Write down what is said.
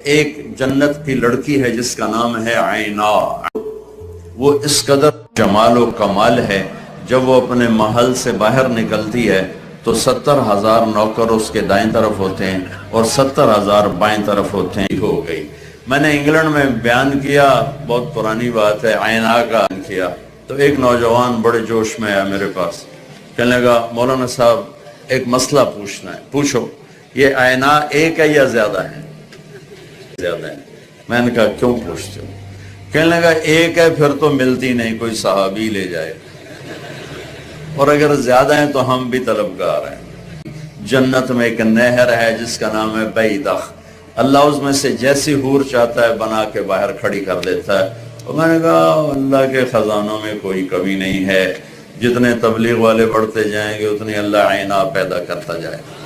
एक जन्नत की लड़की है जिसका नाम है आईना। वो इस कदर जमाल व कमाल है, जब वो अपने महल से बाहर निकलती है तो 70,000 नौकर उसके दाएं तरफ होते हैं और 70,000 बाएं तरफ होते हैं। हो गई। मैंने इंग्लैंड में बयान किया, बहुत पुरानी बात है, आईना का किया तो एक नौजवान बड़े जोश में आया मेरे पास, कहने लगा मौलाना साहब एक मसला पूछना है। पूछो। ये आईना एक है या ज्यादा है? ज्यादा है। मैंने कहा क्यों पूछते हो? कहने लगा एक है फिर तो मिलती नहीं, कोई सहाबी ले जाए, और अगर ज्यादा है तो हम भी तलबगार हैं। जन्नत में एक नहर है जिसका नाम है बैदख। अल्लाह उसमें से जैसी हूर चाहता है बना के बाहर खड़ी कर देता है। और मैंने कहा अल्लाह के खजानों में कोई कमी नहीं है, जितने तबलीग वाले बढ़ते जाएंगे उतनी अल्लाह आईना पैदा करता जाएगा।